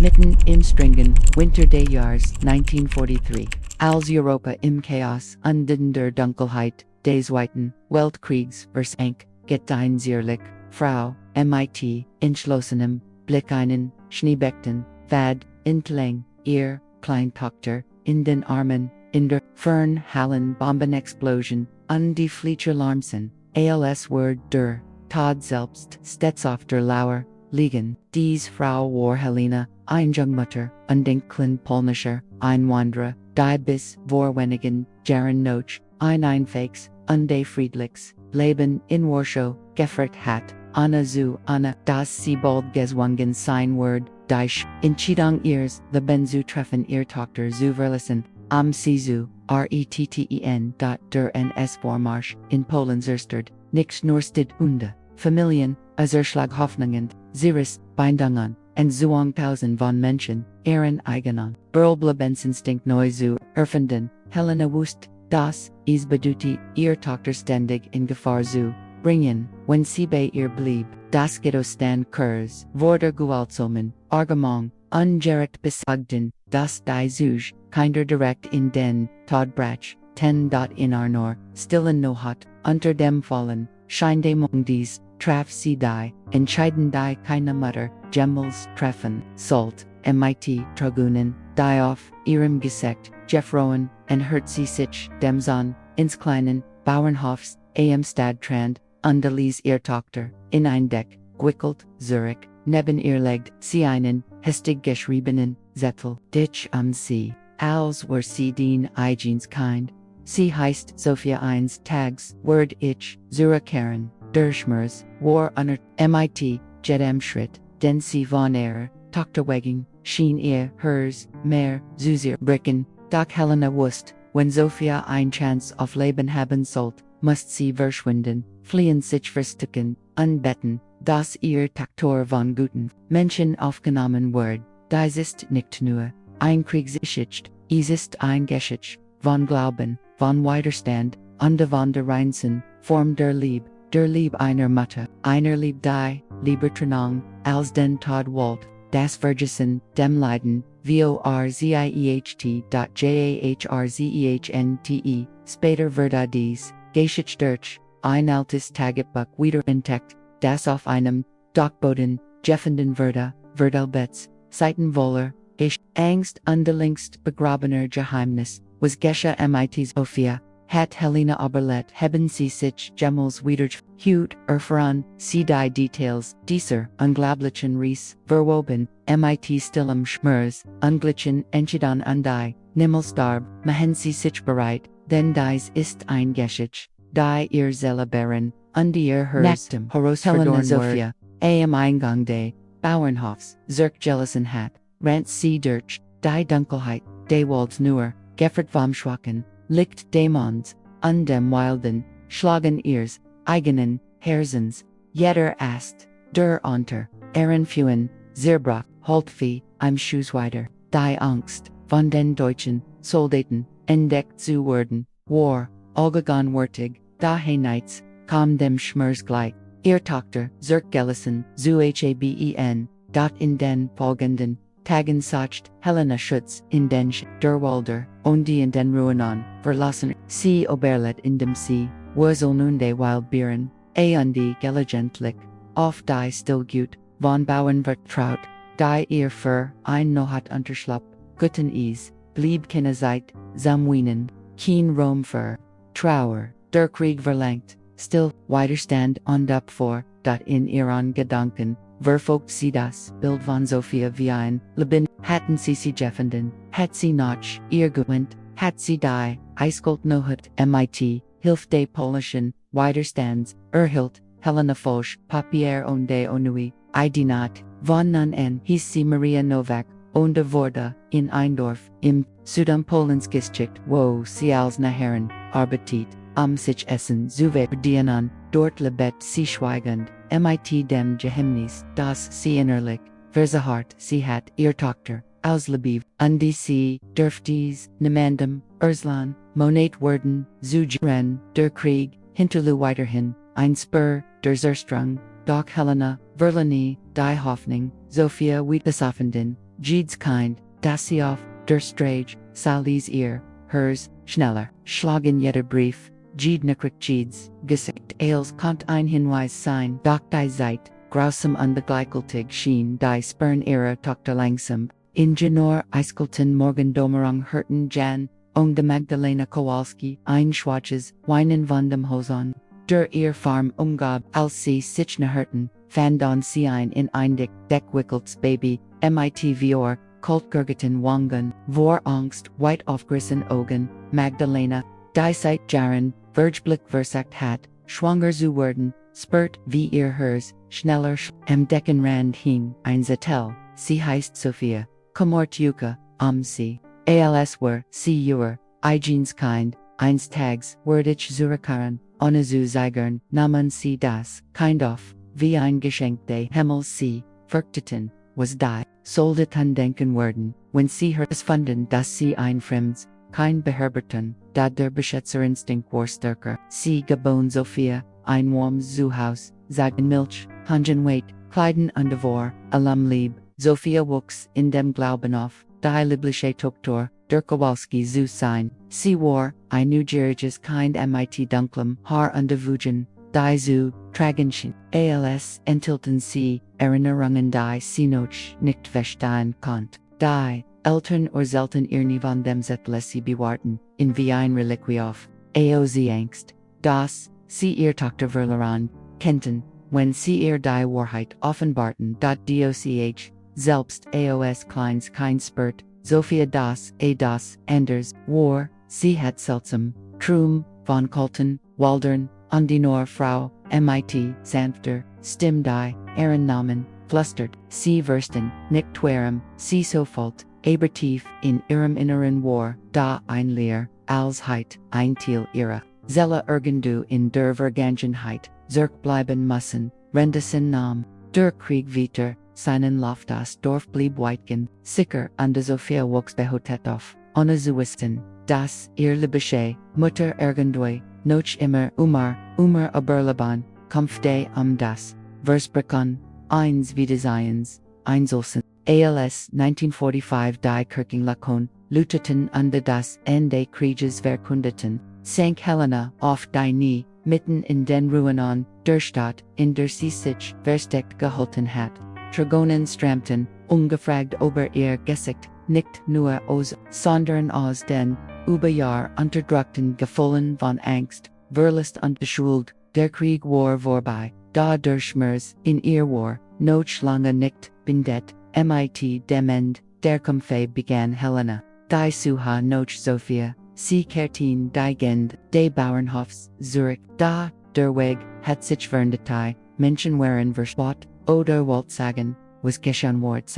Mitten im Stringen, Winter des Jahres 1943. Als Europa im Chaos unten der Dunkelheit des Zweiten Weltkriegs versank, get ein Zierlich, Frau, mit, entschlossenem, Blick einen, Schneebeckten, Vad, Intlang, ihr, Kleintochter, in den Armen, in der Fernhallen Bombenexplosion, die Fleetschalarmsen, als Word der, Todd selbst, stets auf der Lauer, liegen, dies Frau war Helena, ein Grossmutter, Denklen polnischer, ein Wanderer, die bis vorwenigen Jahren noch, Einfachs, de Friedlichs, Leben in Warschau, gefert hat, Anna zu Anna, das sie bald gezwungen sein wird, die Entscheidung ihres, the Benzu treffen ihr Tochter zu verlassen, am Sisu, retten. Der NS Vormarsch, in Polen zerstört, nicht nur Stid Hunde, Familien, Zerschlag Hoffnungen, ihres, Bindungen, und Zuangtausend von Menschen, ihren eigenen, Überlebensinstinkt neu zu erfinden, Helena wusste, dass es bedeutete, ihr Tochter ständig in Gefahr zu bringen, wenn sie bei ihr blieb, das Gedostand Kurs, wurde gewaltsamen, Argamong, ungerecht besagten, dass die Zuge, kinder direkt in den Todbrach, in Arnor, stillen Nohat, unter dem Fallen, Schein des Mondes, traf sie die, entscheiden die keine Mutter, Gemmels treffen, Salt, mit, Tragunen, die auf ihrem Gesekt, Jeffroen, und hört sie sich, dem Sohn, ins Kleinen, Bauernhofs, am Stadtrand, ließ ihr Tochter, in ein Deck, Gwickelt, Zurich, neben ihr legt, sie einen, hastig geschriebenen, Zettel, dich am See, als war sie den Eigens kind. Sie heißt Sophia eins Tags, Word ich, Zurückkehren, Durchmers, war unter, mit, jedem Schritt, den sie von ihrer, Tochter wegen, schien ihr, hers, mehr, zu Bricken, doch Helena wusste, wenn Sophia ein Chance auf Leben haben sollte, must sie verschwinden, fliehen sich verstecken, unbetten, dass ihr Tochter von guten Menschen aufgenommen wird, dies ist nicht nur ein Kriegsgeschichte, es ist ein Geschichte von Glauben, von Widerstand, und von der reinsten Form der Lieb einer Mutter, einer Lieb die, lieber Trennung, als den Tod wollt, das Vergessen, dem Leiden, vorzeicht.jahrzehnte, später wird dies, Geschichte durch, ein altes Tagebuch wieder entdeckt, das auf einem Dachboden, Jeffenden Verdelbets, Zeiten voller, Angst und längst begrabener Geheimnis, was Gesche mit Sophia, hat Helena Oberlet haben sie sich Gemmels wieder hut erfahren, sie die Details dieser unglaublichen Reise verwoben, mit stillem Schmerz, unglichen Entscheidung und die, niemals darb, machen sie sich bereit, denn dies ist ein Geschichte, die ihr Seele behren, und ihr hers, Helena Sophia, am Eingang des Bauernhofs, Zurückgelassen hat, rant sie durch, die Dunkelheit, des Walds nur, Geffert vom Schwachen, Licht Dämons, und dem Wilden, schlagen ihres, eigenen, Herzens, jeder Ast, der unter, Ehrenführen, Zerbrach, Holtvieh, im Schussweiter, die Angst, von den deutschen, Soldaten, entdeckt zu werden, war, allgegenwärtig, daheinites, kam dem Schmerz gleich, ihr Tochter, Zurückgelassen, zu haben, dort in den folgenden, Tagen sacht, Helena Schutz, in den der Walder, und die in den Ruinen, verlassen, sie oberlet in dem See, wurzel nun de Wildbeeren, und die gelegentlich, auf die Stillgut, von Bauern vertraut, die ihr für ein Nohat unterschlapp, guten Eis, blieb keine Zeit, zamwinen, kein Rom für, Trauer, der Krieg verlangt, still, Widerstand und Abfor, dort in ihren Gedanken, verfolgt sie das Bild von Sophia wie ein Leben, hatten sie Jeffenden, hat sie noch, ihr gewinnt, hat sie die, eiskalt Nohut, mit, hilft de polnischen, Widerstands, erhielt, Helena Foch, Papier und de Onui, Idinat, von nun an hieß sie Maria Novak, und wurde, in Eindorf, im Süden Polens Geschicht, wo sie als Nachherren, arbeitet, am sich Essen zu verdienen, dort lebet sie schweigend, mit dem Geheimnis, das sie innerlich, verzehrt sie hat ihr Tochter, auslebiev, und die sie, dürftes, niemandem, Erslan, Monat werden, zu der Krieg, hinterlu weiterhin, ein Spur, der Zerstrung, doch Helena, Verlani, die Hoffnung, Sophia Witbesoffenden, Jeeds kind, das sie auf, der Strage, Sally's ear, hers, schneller, schlagen jeder Brief, Jeednekrik Jeeds, Gesicht, Ailes kommt ein Hinweis sein, doch die Zeit, grausam unbegleichgültig schien die Spern ihrer Tochter langsam, Ingenieur Eiskelten Morgendomerung hörten Jan, de Magdalena Kowalski, ein Schwaches, Weinen von dem Hosan, der ihr Farm umgab, als sie sich hörten, fandon sie in ein Deckwickels Baby, mit Vior, Kultgurgeten Wangen, vor Angst, weit aufgerissen Augen, Magdalena, die Zeit Jaren, Vergeblick versagt hat, schwanger zu werden, spurt wie ihr hers, schneller Deckenrand hing, ein Zettel, sie heißt Sophia, Komort Yuka, sie. Als were, sie Uhr, Igens kind, eins Tags, Wordich Zurückkehren, ohne zu zeigern, nahmen sie das, kind of, wie ein Geschenk des Himmels sie, fürchteten, was die, sollten denken werden, wenn sie es fanden, dass sie ein Fremds, kein beherberten, da der Beschätzerinstinkt war stärker, sie geboren Sophia, ein warmes Zuhaus, sagen Milch, Hangen weit, Kleiden undervor, Lieb, Sophia wuchs in dem Glauben auf, die Liblische Tochter, der Kowalski zu sein, sie war, ein neugeriges kind mit dunklem Haar undervugen, die zu tragenschen, als entilten sie, Erinnerungen die sie noch nicht verstehen konnt, die, Eltern or selten ihr von dem Zettel sie bewahrten, in wie ein Reliquie auf, sie Angst, das, sie ihr Tochter verloren, kennten, wenn sie ihr die Wahrheit offenbarten. Doch, selbst aos kleins kein Spurt, Sophia das Anders, war, sie hat seltsam, Trum, von Colton, Waldern, Undinor Frau, mit, sanfter, Stim die, Namen, flustert, sie versten, nicht twerem, sie sofort, aber tief, in ihrem Inneren war, da ein Leer, als Heit, ein Thiel ihre, Zelle irgendu in der Vergangenheit, zurückbleiben müssen, Rendesen Nam, der Krieg weiter, seinen Lauf das Dorf blieb weitgen, sicher an der Sophia wuchs behotet auf, ohne zu wissen, dass ihr Libische, Mutter irgendwo, noch immer, Umar Überleben, Kampf de das, Versprechen, eins Wiedersehens, Einzelsen, als 1945 die Kirchenlakon, luteten unter das Ende Krieges verkündeten, sank Helena auf die Knie, mitten in den Ruinen der Stadt, in der sie sich versteckt gehalten hat. Dragonen stürmten, ungefragt über ihr Gesicht, nicht nur aus, sondern aus den, über Jahr unterdrückten Gefühlen von Angst, Verlust und Schuld, der Krieg war vorbei, da der Schmerz, in ihr war, noch lange nicht, bindet, mit dem End, der Kampfe begann Helena, die Suha noch Sophia, sie kehrten die Gegend, des Bauernhofs, Zurich, da, der Weg, hat sich verändert, Menschen waren verspott, oder wollt sagen, was geschehen ward,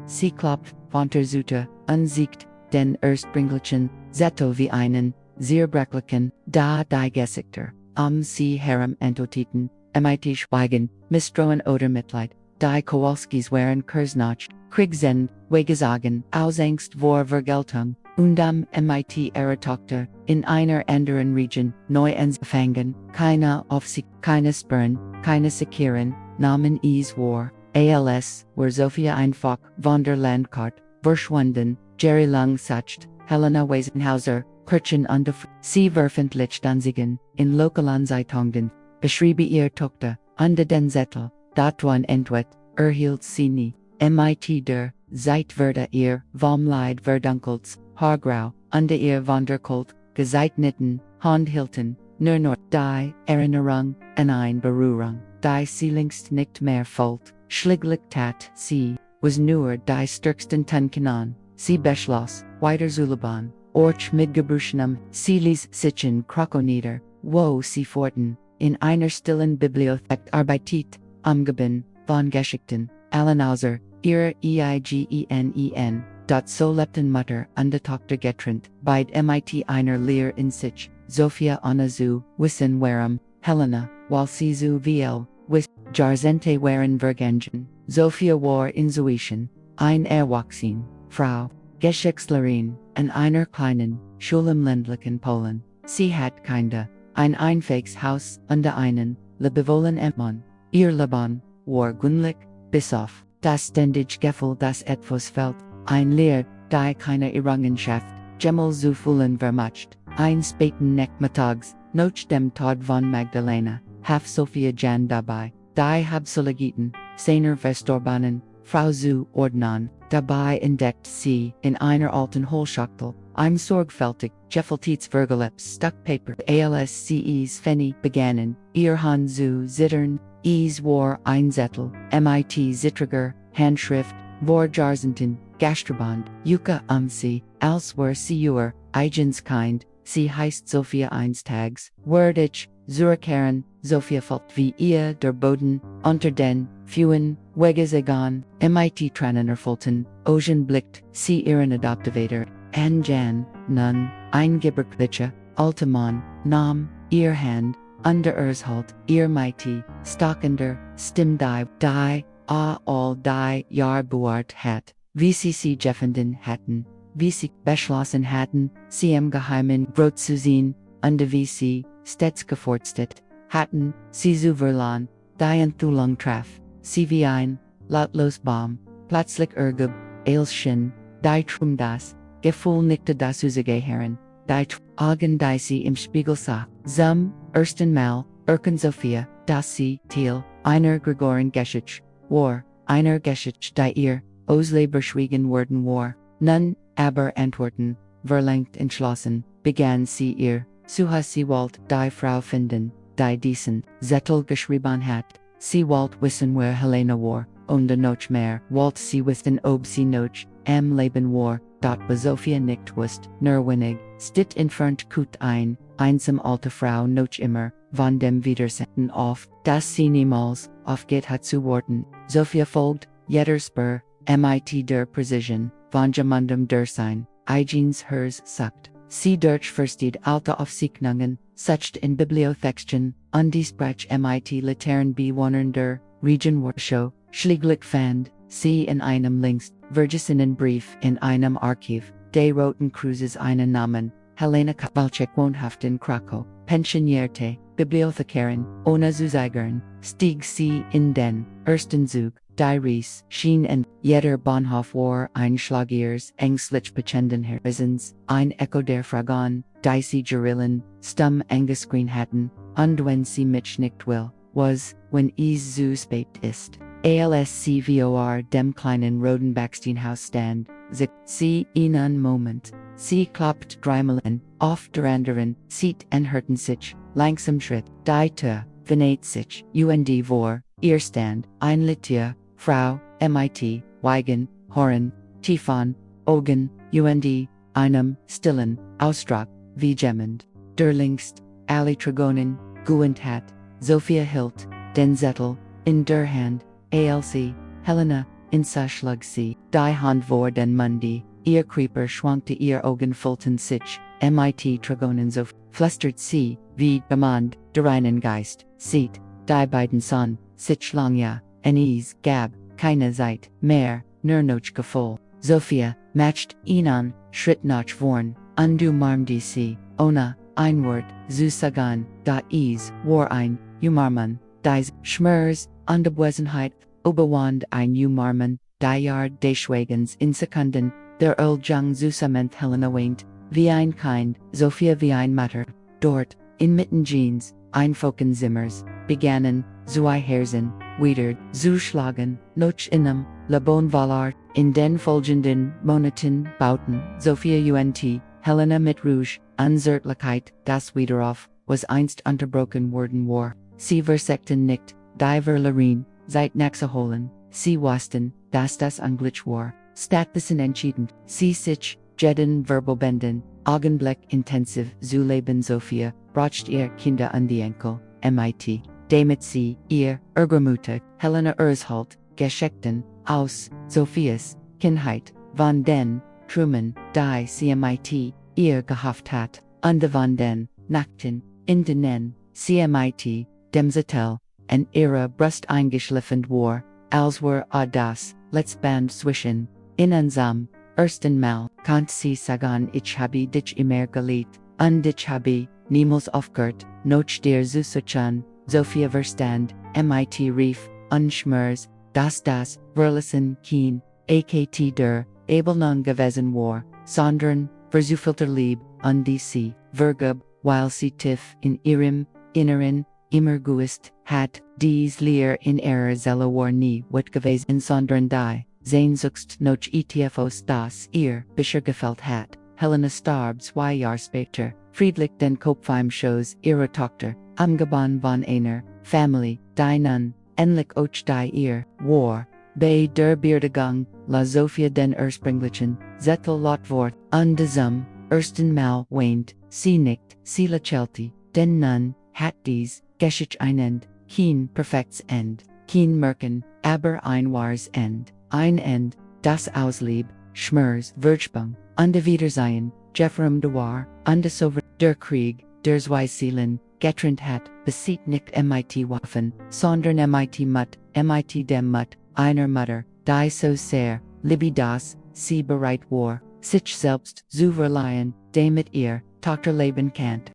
sie klopft, von der Zute, unsiegt, den Erstbringelchen, Zetto wie einen, Zierbrecklichen, da die Gesichter, sie herem entotiten, mit Schweigen, Misstrauen oder Mitleid, die Kowalskis waren Kursnacht, Kriegsend, Wegesagen, aus Angst vor Vergeltung, mit ihrer Tochter, in einer anderen Region, neu empfangen, keine Aufsicht, keine Spern, keine Sekieren, Namen is war, als, war Sophia einfach, von der Landkarte, verschwunden, Jerry Lung sacht, Helena Waisenhauser, Kirchen und sie veröffentlicht Danzigen, in lokalen Zeitungen, beschriebe ihr Tochter, unter den Zettel, Datuan entwet, erhielt sie nie, mit der, Zeit wurde ihr, vom Leid verdunkelt, Haargrau, unter ihr von der Kult, gezeichneten, Handhilten, nur noch, die, Erinnerung, ein Berührung, die sie längst nicht mehr folgt, schlieglich tat, sie, was nur die stärksten Tunkenan, sie beschloss, weiter zu leben, orch mit Gebrüchenem, sie ließ sich in Krokonieder, wo sie forten, in einer stillen Bibliothek arbeitet, umgeben, von Geschichten, Allenhauser, ihre eigenen, so lebten Mutter und die Tochter getrennt, beid mit einer Lehr in sich, Sophia ohne zu wissen warum, Helena, while sie zu viel, Jarzente waren vergangen, Sophia war Intuition, ein Erwachsen, Frau, Geschichtlerin, in einer kleinen, Schule im ländlichen Polen, sie hat keine, ein einziges Haus und einen, Lebewohlen Mann, ihr Leben, war gründlich, bis auf, das ständig Gefühl, das etwas fehlt, ein Leer, die keine Errungenschaft, Gemmel zu fühlen vermacht, ein späten Nachmittags, noch dem Tod von Magdalena, half Sophia Jan dabei, die Habsuligiten, seiner Verstorbenen, Frau zu ordnen, dabei entdeckt sie, in einer alten Holschachtel, ein sorgfältig, gefältiges Vergleibsstuckpaper, ALSCEs Fenny begannen, ihr Hand zu zittern, es war ein Zettel, mit zittriger Handschrift, vor Jahrzehnten, Gastroband, Yuka sie, als war sie eigens Kind, sie heißt Sophia Einstags, Wordich, Zurückkehren, Sophia folgt wie ihr der Boden, unter den Fühen, Wegesegan, mit Tranen erfüllten, Ocean blickt, sie ihren Adoptivator, Jan, nun, eingebergliche, Altemann, Nam, ihr Hand, under Halt, ihr mighty, stockender, Stim die, all die, Jahr bewaart hat, wie sie jeffenden hatten, wie sie beschlossen hatten, sie im Geheimen Brot zu sehen, und wie sie, stets geforstet, hatten, sie zu verlangen, die Enthüllung traf, sie wie ein, lautlos Baum, plötzlich ergub, Eilschen, die das, Gefühl nickte das Usegeheren, die Augen die sie im Spiegel sah, zum ersten Mal, Sophia, dass sie, Thiel, einer Gregoren Geschichte, war, einer Geschichte die ihr, Ausleberschwiegen worden war, nun, aber antworten, verlangt entschlossen, begann sie ihr, sie wollt die Frau finden, die diesen Zettel geschrieben hat, sie wollt wissen wer Helena war, und noch mehr, wollt sie wissen ob sie noch, am Leben war, dort was Sophia nicht wusst, nerwinnig, steht entfernt kut einsam alte Frau noch immer, von dem Widersetzen auf, dass sie niemals, aufgeht hat zu worten, Sophia folgt, jeder Spur, mit der Precision, von jemandem der sein, eigens hers sagt, sie durch versteht alte Aufzeichnungen, sucht in Bibliotheken, und die Sprach mit Literan bewohnender, Region Warschau, schlieglich fand, sie in einem längst, vergesenen Brief in einem Archiv, des Roten Kreuzes einen Namen, Helena Kowalczyk wohnhaft in Krakow, pensionierte, Bibliothekarin, ohne zu zeigen, stieg sie in den ersten Zug, die Ries, schien und jeder Bahnhof war ein Schlagiers, ängstlich bekennenden Herzens, ein Echo der Fragen, die sie gerillen, stumm angescreen hatten, und wenn sie mich nicht will, was, wenn es zu spät ist. ALSCVOR dem kleinen roten Backsteinhaus stand, sie einen Moment, sie klappt dreimal auf der anderen, sieht en hörten sich, langsam Schritt, die Tür, verneht sich, und vor, ihr stand, ein Littier, Frau, mit, Weigen, Horen, Tiefan, Augen, und, einem, stillen, Ausdruck, wie gemmend, der längst, alle Trigonen, guend hat, Sophia hielt, den Zettel, in der Hand, ALC, Helena, in schlug sie, die Hand vor den Mundi, ihr Creeper schwankte ihr Augen füllten sich, mit Trigonen so, flüstert sie, wie bemand, der reinen Geist, sieht, die beiden Son, sich lang ja, es gab, keine Zeit, mehr, nur noch Gefühl, Sophia, matcht ihn an, Schritt nach vorn, und du marmdi sie, ohne, ein Wort, zu sagen, da es, war ein, Umarmen, dies, Schmers, Unabwesenheit, Oberwand ein Umarmen, die Jahr des Schweigens in Sekunden, der Jung Zusament Helena weint, wie ein Kind, Sophia wie ein Mutter, dort, inmitten Jeans, einfoken Zimmers, begannen, zu Herzen, wieder, zu schlagen, nochinem, Lebon voller, in den folgenden Monaten, bauten, Sophia und, Helena mit Rouge, Unzärtlichkeit, das Wiederauf, was einst unterbrochen worden war, sie versekten nicht, die Verlerin, seit nachzuholen, sie wussten, dass das Unglück war, stattdessen entschieden, sie sich, jeden Verbobenden, Augenblick intensiv zu leben Sophia, bracht ihr Kinder und die Enkel, mit, damit sie, ihr, Grossmutter, Helena Halt, Geschichten, aus, Sophias, Kindheit, von den, Truman, die sie mit, ihr gehofft hat, und von den, Nachten, in denen, sie mit, dem Zettel, en ihre Brust eingeschliffen war, als war das, Letzband zwischen, in unserem, ersten Mal, konnt sie sagen ich habe dich immer geliebt, und ich habe, niemals aufgehört, noch dir zu suchen, Sophia verstand, mit rief, und Schmers, das, Verlassen, Keen, AKT der, Abelnung gewesen war, sondern, Verzufilter Lieb, sie, Vergub, weil sie tief in ihrem Inneren, immer gewusst hat, dies Leer in ihrer Seele war nie wat gewesen sondern die, Sehnsucht noch etwas das ihr bisher gefällt hat. Helena starb 2 Jahre später, friedlich den Kopf im Schoß ihrer Tochter, umgeben von einer Family, die nun, endlich auch die ihr, war, bei der Beerdigung, la Sophia den ursprünglichen, Zettel Lotwort, diesem, ersten Mal weint, sie nicht, sie lächelte, denn nun, hat dies, Geschichte ein End, kein perfektes End, kein Merken, aber ein wahres End, ein End, das Auslieb, Schmerz, Verspung, Wiedersehen, Jeffrem de war, Sover, der Krieg, der zwei Seelen, getrennt hat, besieht nicht mit Waffen, sondern mit dem Mut, einer Mutter, die so sehr, Libby das, sie bereit war, sich selbst zu verleihen, damit ihr, Tochter leben kann.